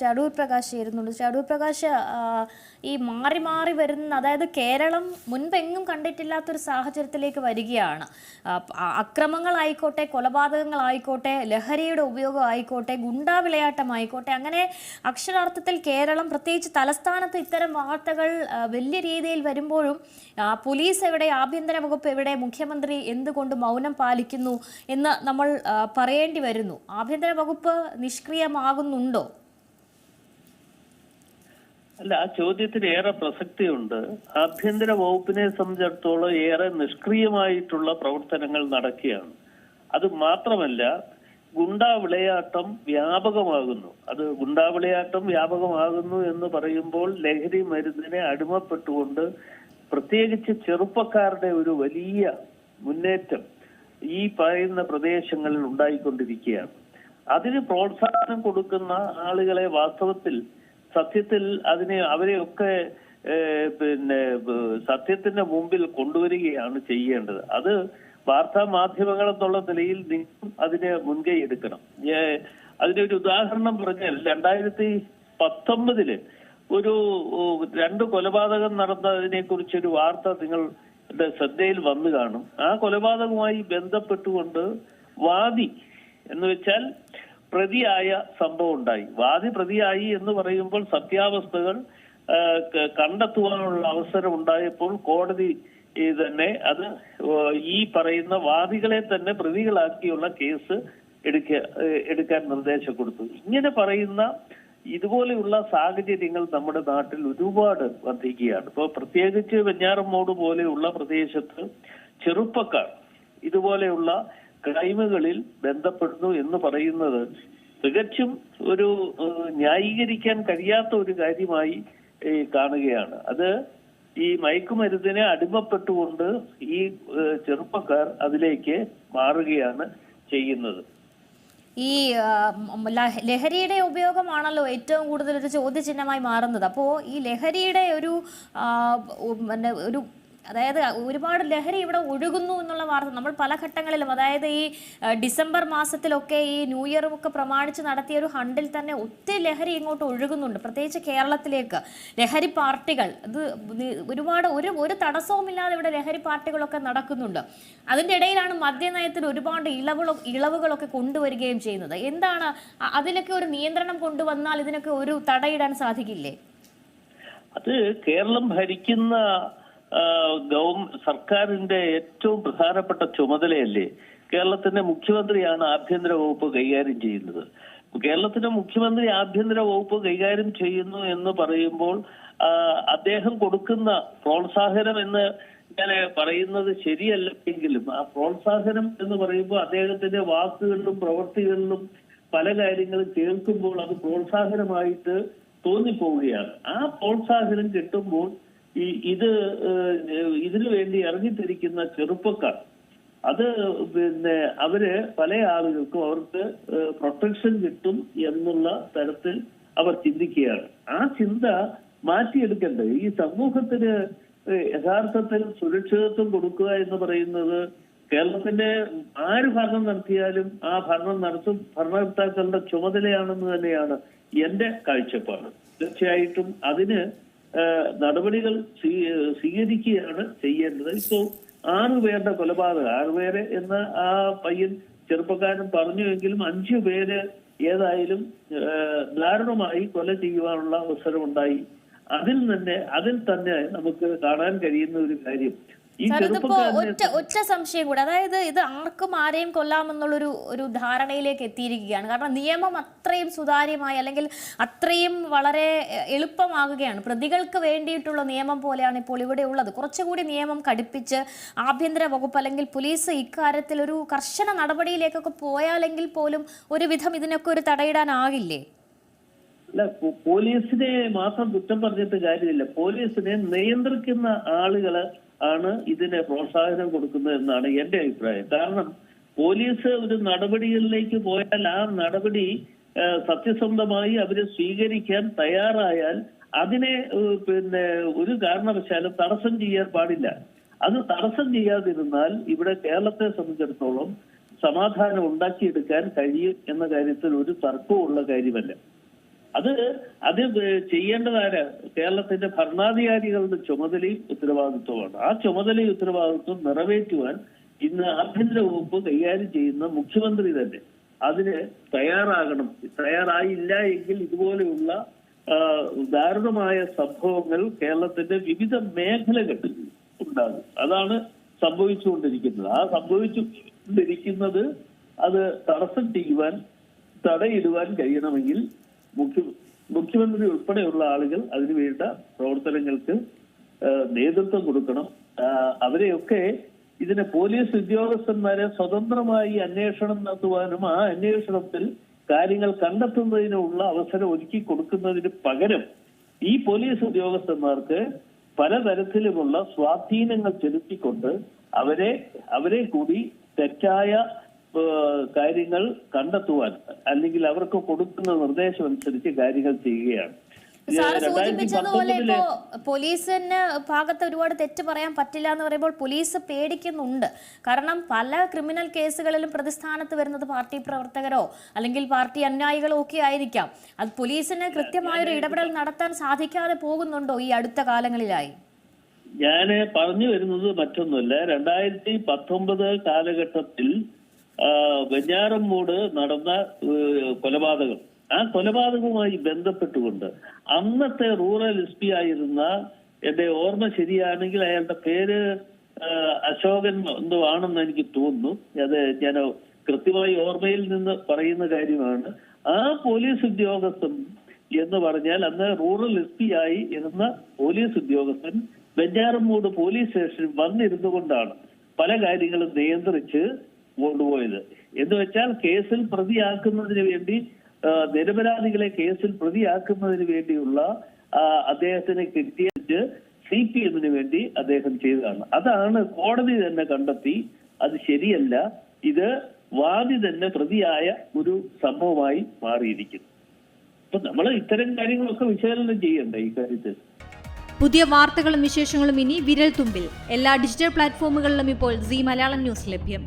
ശ്രീ അടൂർ പ്രകാശ് ചേരുന്നുണ്ട്. ശ്രീ അടൂർ പ്രകാശ്, ഈ മാറി മാറി വരുന്ന, അതായത് കേരളം മുൻപെങ്ങും കണ്ടിട്ടില്ലാത്തൊരു സാഹചര്യത്തിലേക്ക് വരികയാണ്. അക്രമങ്ങളായിക്കോട്ടെ, കൊലപാതകങ്ങളായിക്കോട്ടെ, ലഹരിയുടെ ഉപയോഗം ആയിക്കോട്ടെ, ഗുണ്ടാ വിളയാട്ടമായിക്കോട്ടെ, അങ്ങനെ അക്ഷരാർത്ഥത്തിൽ കേരളം, പ്രത്യേകിച്ച് തലസ്ഥാനത്ത് ഇത്തരം വാർത്തകൾ വലിയ രീതിയിൽ വരുമ്പോഴും പോലീസ് എവിടെ, ആഭ്യന്തര വകുപ്പ് എവിടെ, മുഖ്യമന്ത്രി എന്തുകൊണ്ട് മൗനം പാലിക്കുന്നു എന്ന് നമ്മൾ പറയേണ്ടി വരുന്നു. ആഭ്യന്തര വകുപ്പ് നിഷ്ക്രിയമാകുന്നുണ്ടോ? അല്ല, ആ ചോദ്യത്തിന് ഏറെ പ്രസക്തിയുണ്ട്. ആഭ്യന്തര വകുപ്പിനെ സംബന്ധിച്ചിടത്തോളം ഏറെ നിഷ്ക്രിയമായിട്ടുള്ള പ്രവർത്തനങ്ങൾ നടക്കുകയാണ്. അത് മാത്രമല്ല, ഗുണ്ടാ വിളയാട്ടം വ്യാപകമാകുന്നു. അത് ഗുണ്ടാ വിളയാട്ടം വ്യാപകമാകുന്നു എന്ന് പറയുമ്പോൾ ലഹരി മരുന്നിനെ അടിമപ്പെട്ടുകൊണ്ട് പ്രത്യേകിച്ച് ചെറുപ്പക്കാരുടെ ഒരു വലിയ മുന്നേറ്റം ഈ പറയുന്ന പ്രദേശങ്ങളിൽ ഉണ്ടായിക്കൊണ്ടിരിക്കുകയാണ്. അതിന് പ്രോത്സാഹനം കൊടുക്കുന്ന ആളുകളെ വാസ്തവത്തിൽ സത്യത്തിൽ അവരെയൊക്കെ സത്യത്തിന്റെ മുമ്പിൽ കൊണ്ടുവരികയാണ് ചെയ്യേണ്ടത്. അത് വാർത്താ മാധ്യമങ്ങൾ എന്നുള്ള നിലയിൽ നിന്നും അതിന് മുൻകൈ എടുക്കണം. അതിനൊരു ഉദാഹരണം പറഞ്ഞാൽ 2019 ഒരു 2 കൊലപാതകം നടന്നതിനെ കുറിച്ചൊരു വാർത്ത നിങ്ങളുടെ ശ്രദ്ധയിൽ വന്നു കാണും. ആ കൊലപാതകവുമായി ബന്ധപ്പെട്ടുകൊണ്ട് വാദി എന്ന് വെച്ചാൽ പ്രതിയായ സംഭവം ഉണ്ടായി. വാദി പ്രതിയായി എന്ന് പറയുമ്പോൾ സത്യാവസ്ഥകൾ കണ്ടെത്തുവാനുള്ള അവസരം ഉണ്ടായപ്പോൾ കോടതി തന്നെ അത് ഈ പറയുന്ന വാദികളെ തന്നെ പ്രതികളാക്കിയുള്ള കേസ് എടുക്കാൻ നിർദ്ദേശം കൊടുത്തു. ഇങ്ങനെ പറയുന്ന ഇതുപോലെയുള്ള സാഹചര്യങ്ങൾ നമ്മുടെ നാട്ടിൽ ഒരുപാട് വർദ്ധിക്കുകയാണ്. ഇപ്പോൾ പ്രത്യേകിച്ച് വെഞ്ഞാറമ്മൂട് പോലെയുള്ള പ്രദേശത്ത് ചെറുപ്പക്കാർ ഇതുപോലെയുള്ള ക്രൈമുകളിൽ ബന്ധപ്പെടുന്നു എന്ന് പറയുന്നത് തികച്ചും ഒരു ന്യായീകരിക്കാൻ കഴിയാത്ത ഒരു കാര്യമായി കാണുകയാണ്. അത് ഈ മയക്കുമരുന്നിനെ അടിമപ്പെട്ടുകൊണ്ട് ഈ ചെറുപ്പക്കാർ അതിലേക്ക് മാറുകയാണ് ചെയ്യുന്നത്. ഈ ലഹരിയുടെ ഉപയോഗമാണല്ലോ ഏറ്റവും കൂടുതൽ ഒരു ചോദ്യചിഹ്നമായി മാറുന്നത്. അപ്പോൾ ഈ ലഹരിയുടെ ഒരു അതായത് ഒരുപാട് ലഹരി ഇവിടെ ഒഴുകുന്നു എന്നുള്ള വാർത്ത നമ്മൾ പല ഘട്ടങ്ങളിലും, അതായത് ഈ ഡിസംബർ മാസത്തിലൊക്കെ ഈ ന്യൂ ഇയറും ഒക്കെ പ്രമാണിച്ച് നടത്തിയ ഒരു ഹണ്ടിൽ തന്നെ ഒത്തിരി ലഹരി ഇങ്ങോട്ട് ഒഴുകുന്നുണ്ട്, പ്രത്യേകിച്ച് കേരളത്തിലേക്ക്. ലഹരി പാർട്ടികൾ, ഇത് ഒരുപാട് ഒരു തടസ്സവുമില്ലാതെ ഇവിടെ ലഹരി പാർട്ടികളൊക്കെ നടക്കുന്നുണ്ട്. അതിൻ്റെ ഇടയിലാണ് മദ്യനയത്തിൽ ഒരുപാട് ഇളവുകളൊക്കെ കൊണ്ടുവരികയും ചെയ്യുന്നത്. എന്താണ് അതിലൊക്കെ ഒരു നിയന്ത്രണം കൊണ്ടുവന്നാൽ ഇതിനൊക്കെ ഒരു തടയിടാൻ സാധിക്കില്ലേ? അത് കേരളം ഭരിക്കുന്ന സർക്കാരിന്റെ ഏറ്റവും പ്രധാനപ്പെട്ട ചുമതലയല്ലേ? കേരളത്തിന്റെ മുഖ്യമന്ത്രിയാണ് ആഭ്യന്തര വകുപ്പ് കൈകാര്യം ചെയ്യുന്നത്. കേരളത്തിന്റെ മുഖ്യമന്ത്രി ആഭ്യന്തര വകുപ്പ് കൈകാര്യം ചെയ്യുന്നു എന്ന് പറയുമ്പോൾ അദ്ദേഹം കൊടുക്കുന്ന പ്രോത്സാഹനം എന്ന് ഞാൻ പറയുന്നത് ശരിയല്ലെങ്കിലും ആ പ്രോത്സാഹനം എന്ന് പറയുമ്പോൾ അദ്ദേഹത്തിന്റെ വാക്കുകളിലും പ്രവൃത്തികളിലും പല കാര്യങ്ങളും കേൾക്കുമ്പോൾ അത് പ്രോത്സാഹനമായിട്ട് തോന്നിപ്പോവുകയാണ്. ആ പ്രോത്സാഹനം കിട്ടുമ്പോൾ ഇതിനു വേണ്ടി ഇറങ്ങിത്തിരിക്കുന്ന ചെറുപ്പക്കാർ അത് അവര് പല ആളുകൾക്കും അവർക്ക് പ്രൊട്ടക്ഷൻ കിട്ടും എന്നുള്ള തരത്തിൽ അവർ ചിന്തിക്കുകയാണ്. ആ ചിന്ത മാറ്റിയെടുക്കേണ്ടത് ഈ സമൂഹത്തിന് യഥാർത്ഥത്തിൽ സുരക്ഷിതത്വം കൊടുക്കുക എന്ന് പറയുന്നത് കേരളത്തിന്റെ ആര് ഭരണം നടത്തിയാലും ആ ഭരണകർത്താക്കളുടെ ചുമതലയാണെന്ന് തന്നെയാണ് എന്റെ കാഴ്ചപ്പാട്. തീർച്ചയായിട്ടും അതിന് നടപടികൾ സ്വീകരിക്കുകയാണ് ചെയ്യേണ്ടത്. ഇപ്പോ 6 പേരുടെ കൊലപാതകം, 6 പേര് എന്ന് ആ പയ്യൻ ചെറുപ്പക്കാരൻ പറഞ്ഞുവെങ്കിലും 5 പേര് ഏതായാലും ദാരുണമായി കൊല ചെയ്യുവാനുള്ള അവസരമുണ്ടായി. അതിൽ തന്നെ നമുക്ക് കാണാൻ കഴിയുന്ന ഒരു കാര്യം, ഒറ്റ സംശയം കൂടെ, അതായത് ഇത് ആർക്കും ആരെയും കൊല്ലാമെന്നുള്ളൊരു ധാരണയിലേക്ക് എത്തിയിരിക്കുകയാണ്. കാരണം നിയമം അത്രയും സുതാര്യമായി, അല്ലെങ്കിൽ അത്രയും വളരെ എളുപ്പമാകുകയാണ്. പ്രതികൾക്ക് വേണ്ടിയിട്ടുള്ള നിയമം പോലെയാണ് ഇപ്പോൾ ഇവിടെ ഉള്ളത്. കുറച്ചുകൂടി നിയമം കടുപ്പിച്ച് ആഭ്യന്തര വകുപ്പ് അല്ലെങ്കിൽ പോലീസ് ഇക്കാര്യത്തിൽ ഒരു കർശന നടപടിയിലേക്കൊക്കെ പോയാലെങ്കിൽ പോലും ഒരുവിധം ഇതിനൊക്കെ ഒരു തടയിടാനാകില്ലേ? അല്ല, പോലീസിനെ മാത്രം കുറ്റം പറഞ്ഞിട്ട് കാര്യമില്ല. പോലീസിനെ നിയന്ത്രിക്കുന്ന ആളുകള് ആണ് ഇതിന് പ്രോത്സാഹനം കൊടുക്കുന്നത് എന്നാണ് എന്റെ അഭിപ്രായം. കാരണം പോലീസ് ഒരു നടപടികളിലേക്ക് പോയാൽ ആ നടപടി സത്യസന്ധമായി അവര് സ്വീകരിക്കാൻ തയ്യാറായാൽ അതിനെ ഒരു കാരണവശാലും തടസ്സം ചെയ്യാൻ പാടില്ല. അത് തടസ്സം ചെയ്യാതിരുന്നാൽ ഇവിടെ കേരളത്തെ സംബന്ധിച്ചിടത്തോളം സമാധാനം ഉണ്ടാക്കിയെടുക്കാൻ കഴിയും എന്ന കാര്യത്തിൽ ഒരു തർക്കമുള്ള കാര്യമല്ല. അത് ചെയ്യേണ്ടതാര്? കേരളത്തിന്റെ ഭരണാധികാരികളുടെ ചുമതലയും ഉത്തരവാദിത്വമാണ്. ആ ചുമതലയും ഉത്തരവാദിത്വം നിറവേറ്റുവാൻ ഇന്ന് ആഭ്യന്തര വകുപ്പ് കൈകാര്യം ചെയ്യുന്ന മുഖ്യമന്ത്രി തന്നെ അതിന് തയ്യാറാകണം. തയ്യാറായില്ല എങ്കിൽ ഇതുപോലെയുള്ള ദാരുണമായ സംഭവങ്ങൾ കേരളത്തിന്റെ വിവിധ മേഖലകളിൽ ഉണ്ടാകും. അതാണ് സംഭവിച്ചുകൊണ്ടിരിക്കുന്നത്. ആ സംഭവിച്ചുകൊണ്ടിരിക്കുന്നത് അത് തടസ്സം ചെയ്യുവാൻ, തടയിടുവാൻ കഴിയണമെങ്കിൽ മുഖ്യമന്ത്രി ഉൾപ്പെടെയുള്ള ആളുകൾ അതിനുവേണ്ട പ്രവർത്തനങ്ങൾക്ക് നേതൃത്വം കൊടുക്കണം. അവരെയൊക്കെ ഇതിന് പോലീസ് ഉദ്യോഗസ്ഥന്മാരെ സ്വതന്ത്രമായി അന്വേഷണം നടത്തുവാനും ആ അന്വേഷണത്തിൽ കാര്യങ്ങൾ കണ്ടെത്തുന്നതിനുള്ള അവസരം ഒരുക്കി കൊടുക്കുന്നതിന് പകരം ഈ പോലീസ് ഉദ്യോഗസ്ഥന്മാർക്ക് പലതരത്തിലുമുള്ള സ്വാധീനങ്ങൾ ചെലുത്തിക്കൊണ്ട് അവരെ കൂടി തെറ്റായ കാര്യങ്ങൾ കണ്ടെത്തുവാൻ അല്ലെങ്കിൽ അവർക്ക് കൊടുക്കുന്ന നിർദ്ദേശം അനുസരിച്ച് കാര്യങ്ങൾ ചെയ്യുകയാണ്. സാറ് സൂചിപ്പിച്ചതുപോലെ ഇപ്പോ പോലീസിന് ഭാഗത്ത് ഒരുപാട് തെറ്റ് പറയാൻ പറ്റില്ല എന്ന് പറയുമ്പോൾ പോലീസ് പേടിക്കുന്നുണ്ട്. കാരണം പല ക്രിമിനൽ കേസുകളിലും പ്രതിസ്ഥാനത്ത് വരുന്നത് പാർട്ടി പ്രവർത്തകരോ അല്ലെങ്കിൽ പാർട്ടി അനുയായികളോ ഒക്കെ ആയിരിക്കാം. അത് പോലീസിന് കൃത്യമായൊരു ഇടപെടൽ നടത്താൻ സാധിക്കാതെ പോകുന്നുണ്ടോ ഈ അടുത്ത കാലങ്ങളിലായി? ഞാൻ പറഞ്ഞു വരുന്നത് മറ്റൊന്നുമല്ല. 2019 കാലഘട്ടത്തിൽ വെഞ്ഞാറമ്മൂട് നടന്ന കൊലപാതകം, ആ കൊലപാതകവുമായി ബന്ധപ്പെട്ടുകൊണ്ട് അന്നത്തെ റൂറൽ എസ് പി ആയിരുന്ന, എന്റെ ഓർമ്മ ശരിയാണെങ്കിൽ അയാളുടെ പേര് അശോകൻ എന്തോ ആണെന്ന് എനിക്ക് തോന്നുന്നു, അത് ഞാൻ കൃത്യമായി ഓർമ്മയിൽ നിന്ന് പറയുന്ന കാര്യമാണ്. ആ പോലീസ് ഉദ്യോഗസ്ഥൻ എന്ന് പറഞ്ഞാൽ അന്ന് റൂറൽ എസ് പി ആയി ഇരുന്ന പോലീസ് ഉദ്യോഗസ്ഥൻ വെഞ്ഞാറമ്മൂട് പോലീസ് സ്റ്റേഷനിൽ വന്നിരുന്നു കൊണ്ടാണ് പല കാര്യങ്ങളും നിയന്ത്രിച്ച് കൊണ്ടുപോയത്. എന്ന് വെച്ചാൽ കേസിൽ പ്രതിയാക്കുന്നതിന് വേണ്ടി, നിരപരാധികളെ കേസിൽ പ്രതിയാക്കുന്നതിന് വേണ്ടിയുള്ള അദ്ദേഹത്തിന് കിട്ടിയ CPM-ന് വേണ്ടി അദ്ദേഹം ചെയ്തതാണ്. അതാണ് കോടതി തന്നെ കണ്ടെത്തി അത് ശരിയല്ല, ഇത് വാദി തന്നെ പ്രതിയായ ഒരു സംഭവമായി മാറിയിരിക്കുന്നു. അപ്പൊ നമ്മൾ ഇത്തരം കാര്യങ്ങളൊക്കെ വിശകലനം ചെയ്യണ്ടേ ഈ കാര്യത്തിൽ. പുതിയ വാർത്തകളും വിശേഷങ്ങളും ഇനി വിരൽ തുമ്പിൽ. എല്ലാ ഡിജിറ്റൽ പ്ലാറ്റ്ഫോമുകളിലും ഇപ്പോൾ സീ മലയാളം ന്യൂസ് ലഭ്യം.